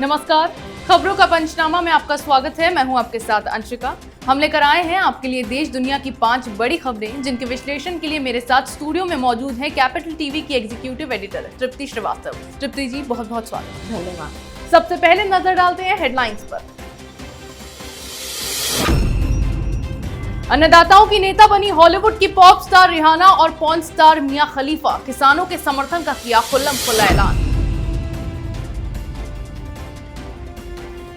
नमस्कार, खबरों का पंचनामा में आपका स्वागत है। मैं हूं आपके साथ अंशिका। हम लेकर आए हैं आपके लिए देश दुनिया की 5 बड़ी खबरें, जिनके विश्लेषण के लिए मेरे साथ स्टूडियो में मौजूद हैं कैपिटल टीवी की एग्जीक्यूटिव एडिटर तृप्ति श्रीवास्तव। तृप्ति जी, बहुत बहुत स्वागत। धन्यवाद। सबसे पहले नजर डालते हैं हेडलाइंस पर। अन्नदाताओं की नेता बनी हॉलीवुड की पॉप स्टार रिहाना और पॉर्न स्टार मिया खलीफा, किसानों के समर्थन का किया खुल्लम-खुल्ला ऐलान।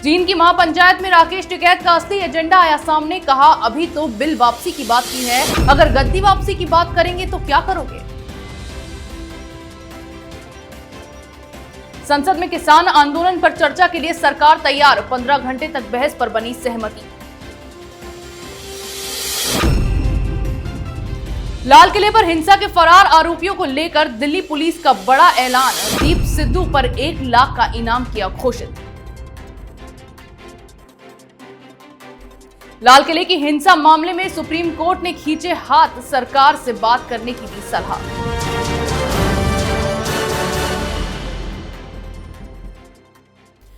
जींद की महापंचायत में राकेश टिकैत का असली एजेंडा आया सामने, कहा अभी तो बिल वापसी की बात की है, अगर गद्दी वापसी की बात करेंगे तो क्या करोगे। संसद में किसान आंदोलन पर चर्चा के लिए सरकार तैयार, 15 घंटे तक बहस पर बनी सहमति। लाल किले पर हिंसा के फरार आरोपियों को लेकर दिल्ली पुलिस का बड़ा ऐलान, दीप सिद्धू पर 1 लाख का इनाम किया घोषित। लाल किले की हिंसा मामले में सुप्रीम कोर्ट ने खींचे हाथ, सरकार से बात करने की दी सलाह।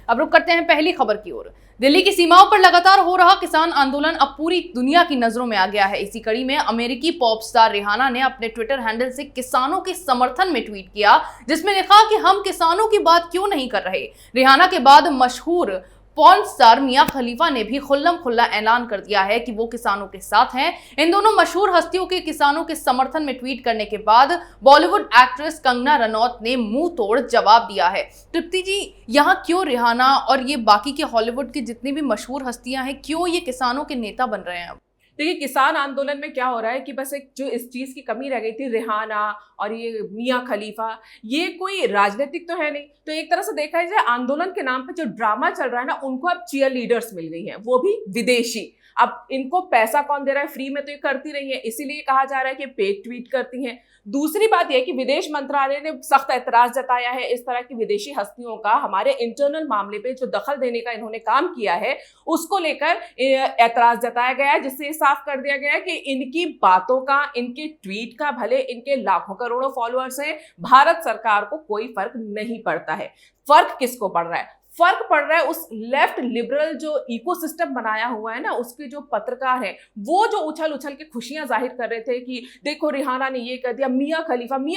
अब रुक करते हैं पहली खबर की ओर। दिल्ली की सीमाओं पर लगातार हो रहा किसान आंदोलन अब पूरी दुनिया की नजरों में आ गया है। इसी कड़ी में अमेरिकी पॉप स्टार रिहाना ने अपने ट्विटर हैंडल से किसानों के समर्थन में ट्वीट किया, जिसमें लिखा कि हम किसानों की बात क्यों नहीं कर रहे। रिहाना के बाद मशहूर पॉर्न स्टार मिया खलीफा ने भी खुल्लम-खुल्ला ऐलान कर दिया है कि वो किसानों के साथ हैं। इन दोनों मशहूर हस्तियों के किसानों के समर्थन में ट्वीट करने के बाद बॉलीवुड एक्ट्रेस कंगना रनौत ने मुंह तोड़ जवाब दिया है। तृप्ति जी, यहाँ क्यों रिहाना और ये बाकी के हॉलीवुड की जितनी भी मशहूर हस्तियां हैं, क्यों ये किसानों के नेता बन रहे हैं अब? देखिए, किसान आंदोलन में क्या हो रहा है कि बस एक जो इस चीज की कमी रह गई थी, रिहाना और ये मिया खलीफा, ये कोई राजनीतिक तो है नहीं। तो एक तरह से देखा जाए, आंदोलन के नाम पे जो ड्रामा चल रहा है ना, उनको अब चीयर लीडर्स मिल गई हैं, वो भी विदेशी। अब इनको पैसा कौन दे रहा है? फ्री में तो ये करती रही है, इसीलिए कहा जा रहा है कि पेड ट्वीट करती हैं। दूसरी बात यह कि विदेश मंत्रालय ने सख्त ऐतराज जताया है इस तरह की विदेशी हस्तियों का हमारे इंटरनल मामले पे जो दखल देने का इन्होंने काम किया है, उसको लेकर ऐतराज जताया गया है, जिससे साफ कर दिया गया है कि इनकी बातों का, इनके ट्वीट का, भले इनके लाखों करोड़ों फॉलोअर्स हैं, भारत सरकार को कोई फर्क नहीं पड़ता है। फर्क किसको पड़ रहा है? फर्क पड़ रहा है उस लेफ्ट लिबरल जो इकोसिस्टम बनाया हुआ है ना, उसके जो पत्रकार हैं, वो जो उछल उछल के खुशियां जाहिर कर रहे थे कि देखो रिहाना ने ये कर दिया। मिया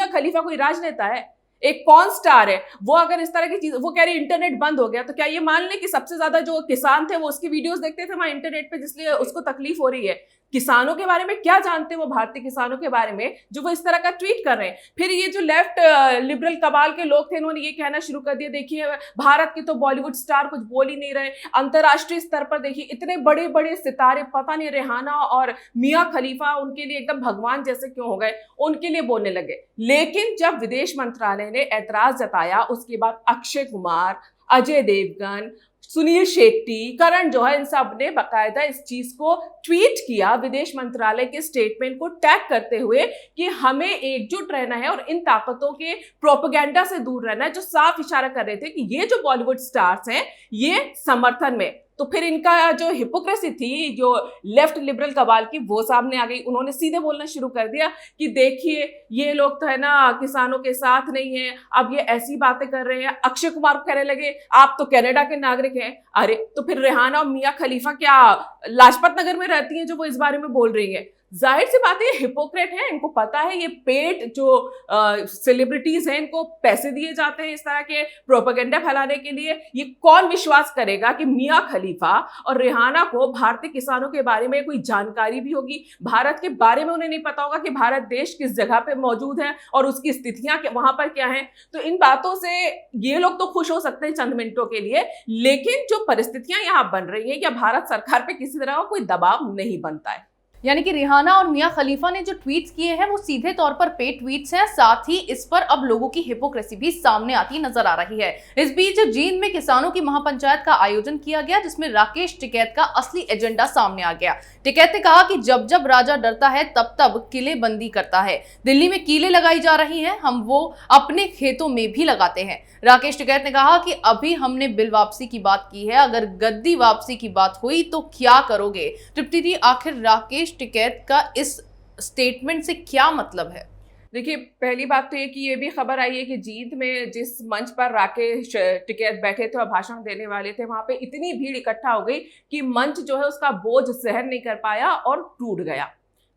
खलीफा कोई राजनेता है? एक पॉर्न स्टार है। वो अगर इस तरह की चीज, वो कह रही इंटरनेट बंद हो गया, तो क्या ये मान लें कि सबसे ज्यादा जो किसान थे वो उसकी वीडियोस देखते थे वहां इंटरनेट पे, जिसलिए उसको तकलीफ हो रही है? किसानों के बारे में क्या जानते हैं वो, भारतीय किसानों के बारे में, जो वो इस तरह का ट्वीट कर रहे हैं? फिर ये जो लेफ्ट लिबरल कबाल के लोग थे, इन्होंने ये कहना शुरू कर दिया, देखिए भारत के तो बॉलीवुड स्टार कुछ बोल ही नहीं रहे, अंतरराष्ट्रीय स्तर पर देखिए इतने बड़े बड़े सितारे, पता नहीं रिहाना और मिया खलीफा उनके लिए एकदम भगवान जैसे क्यों हो गए, उनके लिए बोलने लगे। लेकिन जब विदेश मंत्रालय ने ऐतराज जताया, उसके बाद अक्षय कुमार, अजय देवगन, सुनील शेट्टी, करण जौहर, इन सब ने बाकायदा इस चीज को ट्वीट किया, विदेश मंत्रालय के स्टेटमेंट को टैग करते हुए कि हमें एकजुट रहना है और इन ताकतों के प्रोपेगेंडा से दूर रहना है, जो साफ इशारा कर रहे थे कि ये जो बॉलीवुड स्टार्स हैं ये समर्थन में। तो फिर इनका जो हिपोक्रेसी थी, जो लेफ्ट लिबरल कबाल की, वो सामने आ गई। उन्होंने सीधे बोलना शुरू कर दिया कि देखिए ये लोग तो है ना किसानों के साथ नहीं है, अब ये ऐसी बातें कर रहे हैं। अक्षय कुमार को कहने लगे आप तो कनाडा के नागरिक हैं। अरे तो फिर रिहाना और मिया खलीफा क्या लाजपत नगर में रहती हैं जो वो इस बारे में बोल रही है? जाहिर सी बात है ये हिपोक्रेट है, इनको पता है ये पेड जो सेलिब्रिटीज हैं, इनको पैसे दिए जाते हैं इस तरह के प्रोपेगेंडा फैलाने के लिए। ये कौन विश्वास करेगा कि मिया खलीफा और रिहाना को भारतीय किसानों के बारे में कोई जानकारी भी होगी? भारत के बारे में उन्हें नहीं पता होगा कि भारत देश किस जगह पे मौजूद है और उसकी स्थितियां वहां पर क्या हैं? तो इन बातों से ये लोग तो खुश हो सकते हैं चंद मिनटों के लिए, लेकिन जो परिस्थितियां यहाँ बन रही है, या भारत सरकार पे किसी तरह का कोई दबाव नहीं बनता है। यानी कि रिहाना और मिया खलीफा ने जो ट्वीट्स किए हैं वो सीधे तौर पर पेड ट्वीट्स हैं, साथ ही इस पर अब लोगों की हिपोक्रेसी भी सामने आती नजर आ रही है। इस बीच जींद में किसानों की महापंचायत का आयोजन किया गया, जिसमें राकेश टिकैत का असली एजेंडा सामने आ गया। टिकैत ने कहा कि जब जब राजा डरता है तब तब किले बंदी करता है। दिल्ली में कीले लगाई जा रही हैं, हम वो अपने खेतों में भी लगाते हैं। राकेश टिकैत ने कहा कि अभी हमने बिल वापसी की बात की है, अगर गद्दी वापसी की बात हुई तो क्या करोगे? तृप्ति जी, आखिर राकेश टिकैत का इस स्टेटमेंट से क्या मतलब है? देखिए, पहली बात तो ये कि ये भी खबर आई है कि जींद में जिस मंच पर राकेश टिकैत बैठे थे और भाषण देने वाले थे, वहां पे इतनी भीड़ इकट्ठा हो गई कि मंच जो है उसका बोझ सहन नहीं कर पाया और टूट गया।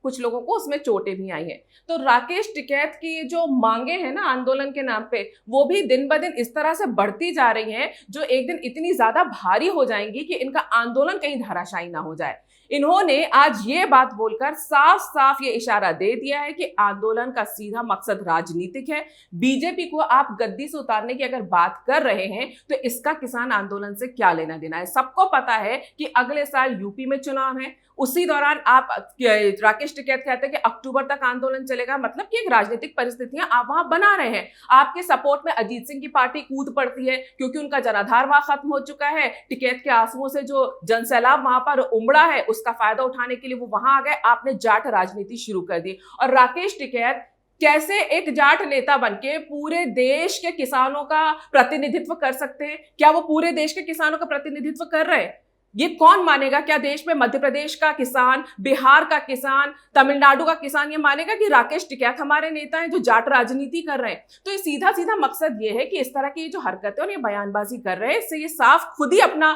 कुछ लोगों को उसमें चोटें भी आई हैं। तो राकेश टिकैत की जो मांगे हैं ना आंदोलन के नाम पे, वो भी दिन ब दिन इस तरह से बढ़ती जा रही हैं, जो एक दिन इतनी ज्यादा भारी हो जाएंगी कि इनका आंदोलन कहीं धराशायी ना हो जाए। इन्होंने आज ये बात बोलकर साफ साफ ये इशारा दे दिया है कि आंदोलन का सीधा मकसद राजनीतिक है। बीजेपी को आप गद्दी से उतारने की अगर बात कर रहे हैं तो इसका किसान आंदोलन से क्या लेना देना है। सबको पता है कि अगले साल यूपी में चुनाव है, उसी दौरान आप राकेश टिकैत कहते हैं कि अक्टूबर तक आंदोलन चलेगा, मतलब कि एक राजनीतिक परिस्थितियां आप वहां बना रहे हैं। आपके सपोर्ट में अजीत सिंह की पार्टी कूद पड़ती है क्योंकि उनका जनाधार वहां खत्म हो चुका है। टिकैत के आंसुओं से जो जनसैलाब वहां पर उमड़ा है उसका फायदा उठाने के लिए वो वहां आ गए। आपने जाट राजनीति शुरू कर दी और राकेश टिकैत कैसे एक जाट नेता बनके पूरे देश के किसानों का प्रतिनिधित्व कर सकते हैं? क्या वो पूरे देश के किसानों का प्रतिनिधित्व कर रहे हैं? ये कौन मानेगा? क्या देश में मध्य प्रदेश का किसान, बिहार का किसान, तमिलनाडु का किसान ये मानेगा कि राकेश टिकैत हमारे नेता हैं जो जाट राजनीति कर रहे हैं? तो ये सीधा सीधा मकसद ये है कि इस तरह की जो हरकतें और ये बयानबाजी कर रहे हैं, इससे ये साफ खुद ही अपना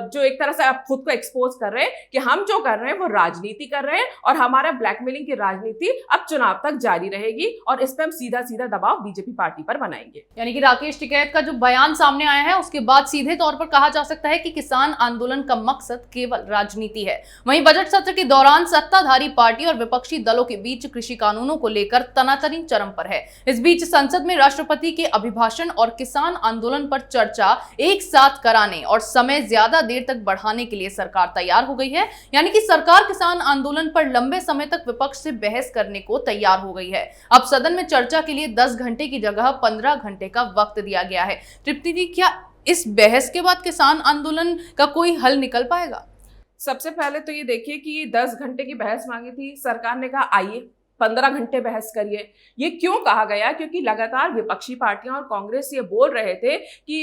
जो एक तरह से आप खुद को एक्सपोज कर रहे हैं कि हम जो कर रहे हैं वो राजनीति कर रहे हैं और हमारा ब्लैकमेलिंग की राजनीति अब चुनाव तक जारी रहेगी और इस पर हम सीधा सीधा दबाव बीजेपी पार्टी पर बनाएंगे। यानी कि राकेश टिकैत का जो बयान सामने आया है उसके बाद सीधे तौर पर कहा जा सकता है कि किसान आंदोलन का मकसद केवल राजनीति है। वहीं बजट सत्र के दौरान सत्ताधारी पार्टी और विपक्षी दलों के बीच कृषि कानूनों को लेकर तनातनी चरम पर है। इस बीच संसद में राष्ट्रपति के अभिभाषण और किसान आंदोलन पर चर्चा एक साथ कराने और समय ज्यादा देर तक बढ़ाने के लिए सरकार तैयार हो गई है। यानी कि सरकार किसान आंदोलन पर लंबे समय तक विपक्ष से बहस करने को तैयार हो गई है। अब सदन में चर्चा के लिए 10 घंटे की जगह 15 घंटे का वक्त दिया गया है। तृप्ति जी, क्या इस बहस के बाद किसान आंदोलन का कोई हल निकल पाएगा? सबसे पहले तो ये देखिए कि ये 10 घंटे की बहस मांगी थी, सरकार ने कहा आइए 15 घंटे बहस करिए। ये क्यों कहा गया? क्योंकि लगातार विपक्षी पार्टियां और कांग्रेस ये बोल रहे थे कि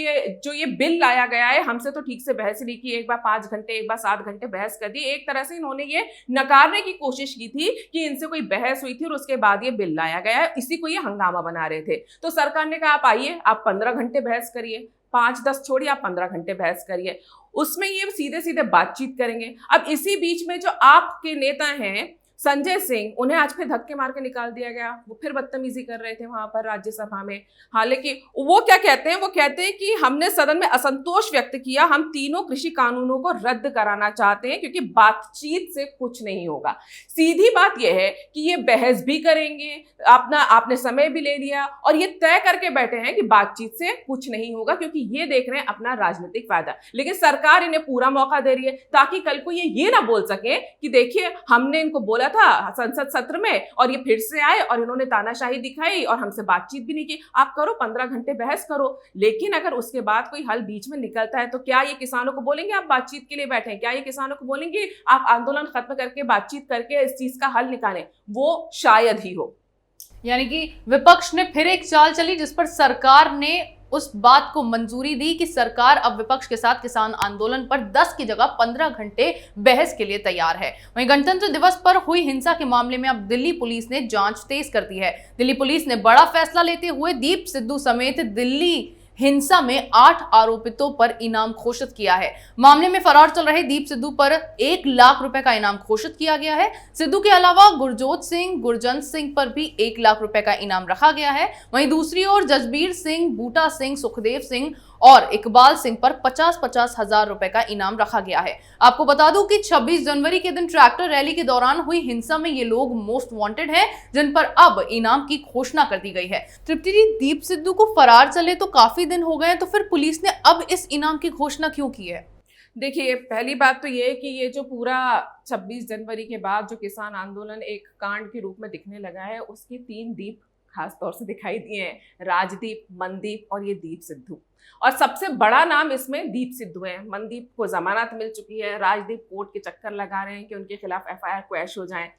ये बिल लाया गया है, हमसे तो ठीक से बहस नहीं की, एक बार 5 घंटे एक बार 7 घंटे बहस कर दी। एक तरह से इन्होंने ये नकारने की कोशिश की थी कि इनसे कोई बहस हुई थी और उसके बाद ये बिल लाया गया है, इसी को ये हंगामा बना रहे थे। तो सरकार ने कहा आप आइए, आप 15 घंटे बहस करिए, 5-10 छोड़िए, आप 15 घंटे बहस करिए। उसमें ये सीधे सीधे बातचीत करेंगे। अब इसी बीच में जो आपके नेता हैं संजय सिंह, उन्हें आज फिर धक्के मार के निकाल दिया गया। वो फिर बदतमीजी कर रहे थे वहां पर राज्यसभा में। हालांकि वो क्या कहते हैं? वो कहते हैं कि हमने सदन में असंतोष व्यक्त किया, हम तीनों कृषि कानूनों को रद्द कराना चाहते हैं क्योंकि बातचीत से कुछ नहीं होगा। सीधी बात यह है कि ये बहस भी करेंगे, आपने समय भी ले लिया और ये तय करके बैठे हैं कि बातचीत से कुछ नहीं होगा क्योंकि ये देख रहे हैं अपना राजनीतिक फायदा। लेकिन सरकार इन्हें पूरा मौका दे रही है ताकि कल को ये ना बोल सके कि देखिए हमने इनको बोला था संसद सत्र में और ये फिर से आए और इन्होंने तानाशाही दिखाई और हमसे बातचीत भी नहीं की। आप करो 15 घंटे बहस करो, लेकिन अगर उसके बाद कोई हल बीच में निकलता है तो क्या ये किसानों को बोलेंगे आप बातचीत के लिए बैठे हैं? क्या ये किसानों को बोलेंगे आप आंदोलन खत्म करके बातचीत करके इस चीज का हल निकालें? वो शायद ही हो। यानी कि विपक्ष ने फिर एक चाल चली जिस पर सरकार ने उस बात को मंजूरी दी कि सरकार अब विपक्ष के साथ किसान आंदोलन पर 10 की जगह 15 घंटे बहस के लिए तैयार है। वहीं गणतंत्र दिवस पर हुई हिंसा के मामले में अब दिल्ली पुलिस ने जांच तेज कर दी है। दिल्ली पुलिस ने बड़ा फैसला लेते हुए दीप सिद्धू समेत दिल्ली हिंसा में 8 आरोपितों पर इनाम घोषित किया है। मामले में फरार चल रहे दीप सिद्धू पर 1 लाख रुपए का इनाम घोषित किया गया है। सिद्धू के अलावा गुरजोत सिंह, गुरजंत सिंह पर भी 1 लाख रुपए का इनाम रखा गया है। वहीं दूसरी ओर जसबीर सिंह, बूटा सिंह, सुखदेव सिंह और इकबाल सिंह पर 50-50 हजार रुपए का इनाम रखा गया है। आपको बता दूं कि 26 जनवरी के दिन ट्रैक्टर रैली के दौरान हुई हिंसा में ये लोग मोस्ट वांटेड हैं, जिन पर अब इनाम की घोषणा कर दी गई है। तृप्ति जी, दीप सिद्धू को फरार चले तो काफी दिन हो गए, तो फिर पुलिस ने अब इस इनाम की घोषणा क्यों की है? देखिए, पहली बात तो ये कि ये जो पूरा 26 जनवरी के बाद जो किसान आंदोलन एक कांड के रूप में दिखने लगा है, उसके 3 दीप खास तौर से दिखाई दिए हैं, राजदीप, मनदीप और ये दीप सिद्धू। और सबसे बड़ा नाम इसमें दीप सिद्धू है। मनदीप को जमानत मिल चुकी है, राजदीप कोर्ट के चक्कर लगा रहे हैं कि उनके खिलाफ FIR क्वैश हो जाए।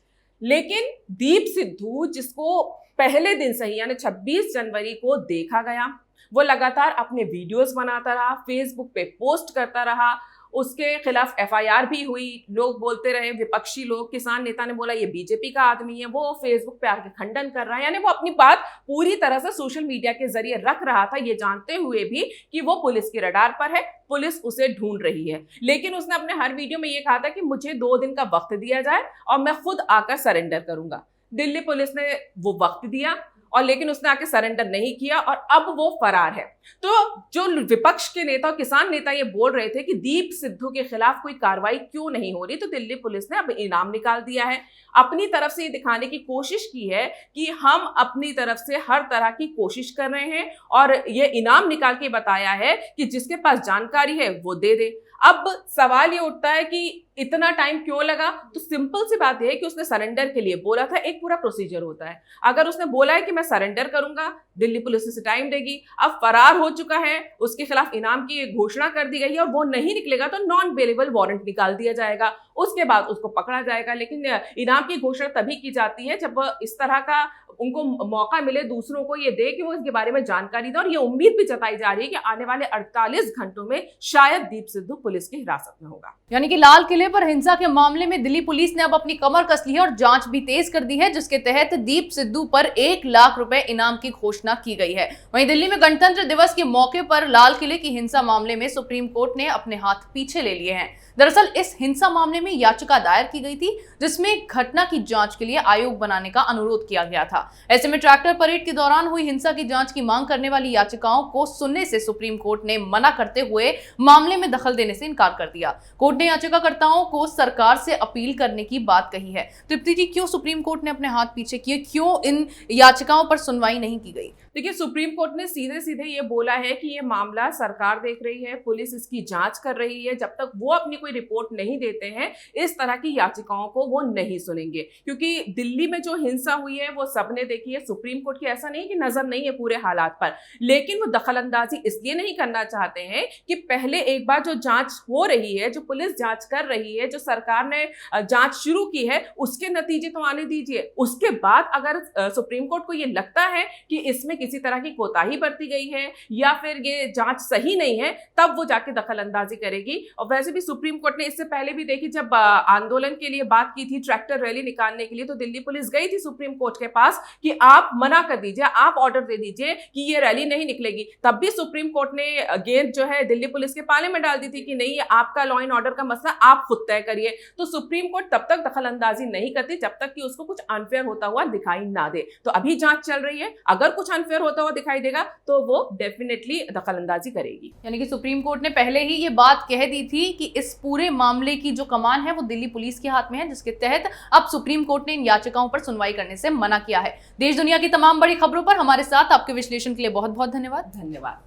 लेकिन दीप सिद्धू, जिसको पहले दिन से ही यानी 26 जनवरी को देखा गया, वो लगातार अपने वीडियोस बनाता रहा, फेसबुक पे पोस्ट करता रहा, उसके खिलाफ एफआईआर भी हुई। लोग बोलते रहे, विपक्षी लोग, किसान नेता ने बोला ये बीजेपी का आदमी है, वो फेसबुक पे आके खंडन कर रहा है, यानी वो अपनी बात पूरी तरह से सोशल मीडिया के जरिए रख रहा था, ये जानते हुए भी कि वो पुलिस की रडार पर है, पुलिस उसे ढूंढ रही है। लेकिन उसने अपने हर वीडियो में ये कहा था कि मुझे 2 दिन का वक्त दिया जाए और मैं खुद आकर सरेंडर करूंगा। दिल्ली पुलिस ने वो वक्त दिया और लेकिन उसने आके सरेंडर नहीं किया और अब वो फरार है। तो जो विपक्ष के नेता और किसान नेता ये बोल रहे थे कि दीप सिद्धू के खिलाफ कोई कार्रवाई क्यों नहीं हो रही, तो दिल्ली पुलिस ने अब इनाम निकाल दिया है। अपनी तरफ से ये दिखाने की कोशिश की है कि हम अपनी तरफ से हर तरह की कोशिश कर रहे हैं और ये इनाम निकाल के बताया है कि जिसके पास जानकारी है वो दे दे। अब सवाल ये उठता है कि इतना टाइम क्यों लगा, तो सिंपल सी बात है कि उसने सरेंडर के लिए बोला था, एक पूरा प्रोसीजर होता है। अगर उसने बोला है कि मैं सरेंडर करूंगा, दिल्ली पुलिस उसे टाइम देगी। अब फरार हो चुका है, उसके खिलाफ इनाम की घोषणा कर दी गई है और वो नहीं निकलेगा तो नॉन बेलेबल वारंट निकाल दिया जाएगा, उसके बाद उसको पकड़ा जाएगा। लेकिन इनाम की घोषणा तभी की जाती है जब इस तरह का उनको मौका मिले, दूसरों को ये दे कि वो इसके बारे में जानकारी दें। और ये उम्मीद भी जताई जा रही है कि आने वाले 48 घंटों में शायद दीप सिद्धू पुलिस की हिरासत में होगा। यानी कि लाल किले पर हिंसा के मामले में दिल्ली पुलिस ने अब अपनी कमर कस ली है और जांच भी तेज कर दी है, जिसके तहत दीप सिद्धू पर 1 लाख रुपए इनाम की घोषणा की गई है। वहीं दिल्ली में गणतंत्र दिवस के मौके पर लाल किले की हिंसा मामले में सुप्रीम कोर्ट ने अपने हाथ पीछे ले लिए हैं। दरअसल इस हिंसा मामले में याचिका दायर की गई थी, जिसमें घटना की जांच के लिए आयोग बनाने का अनुरोध किया गया था। ऐसे में ट्रैक्टर परेड के दौरान हुई हिंसा की जांच की मांग करने वाली याचिकाओं को सुनने से सुप्रीम कोर्ट ने मना करते हुए मामले में दखल देने से इनकार कर दिया। कोर्ट ने याचिकाकर्ताओं को सरकार से अपील करने की बात कही है। तृप्ति जी, क्यों सुप्रीम कोर्ट ने अपने हाथ पीछे किए, क्यों इन याचिकाओं पर सुनवाई नहीं की गई? देखिए, सुप्रीम कोर्ट ने सीधे सीधे ये बोला है कि ये मामला सरकार देख रही है, पुलिस इसकी जांच कर रही है, जब तक वो अपनी कोई रिपोर्ट नहीं देते हैं इस तरह की याचिकाओं को वो नहीं सुनेंगे। क्योंकि दिल्ली में जो हिंसा हुई है वो सबने देखी है। सुप्रीम कोर्ट की ऐसा नहीं कि नजर नहीं है पूरे हालात पर, लेकिन वो दखलंदाजी इसलिए नहीं करना चाहते हैं कि पहले एक बार जो जांच हो रही है, जो पुलिस जांच कर रही है, जो सरकार ने जांच शुरू की है, उसके नतीजे तो आने दीजिए। उसके बाद अगर सुप्रीम कोर्ट को ये लगता है कि इसमें किसी तरह की कोताही बरती गई है या फिर ये जांच सही नहीं है, तब वो जाके दखलंदाजी करेगी। और वैसे भी सुप्रीम कोर्ट ने इससे पहले भी देखी, जब आंदोलन के लिए बात की थी, ट्रैक्टर रैली निकालने के लिए, तो दिल्ली पुलिस गई थी सुप्रीम कोर्ट के पास कि आप मना कर दीजिए, आप ऑर्डर दे दीजिए कि ये रैली नहीं निकलेगी। तब भी सुप्रीम कोर्ट ने गेंद जो है दिल्ली पुलिस के पाले में डाल दी थी कि नहीं, आपका लॉ एंड ऑर्डर का मसला आप खुद तय करिए। तो सुप्रीम कोर्ट तब तक दखलंदाजी नहीं करती जब तक कि उसको कुछ अनफेयर होता हुआ दिखाई ना दे। तो अभी जांच चल रही है, अगर कुछ अनफेयर होता हुआ दिखाई देगा तो वो डेफिनेटली दखलंदाजी करेगी। यानी कि सुप्रीम कोर्ट ने पहले ही ये बात कह दी थी कि इस पूरे मामले की जो कमान है वो दिल्ली पुलिस के हाथ में है, जिसके तहत अब सुप्रीम कोर्ट ने इन याचिकाओं पर सुनवाई करने से मना किया है। देश दुनिया की तमाम बड़ी खबरों पर हमारे साथ आपके विश्लेषण के लिए बहुत बहुत धन्यवाद।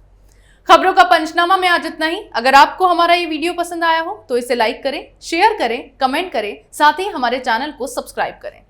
खबरों का पंचनामा में आज इतना ही। अगर आपको हमारा ये वीडियो पसंद आया हो तो इसे लाइक करें, शेयर करें, कमेंट करें, साथ ही हमारे चैनल को सब्सक्राइब करें।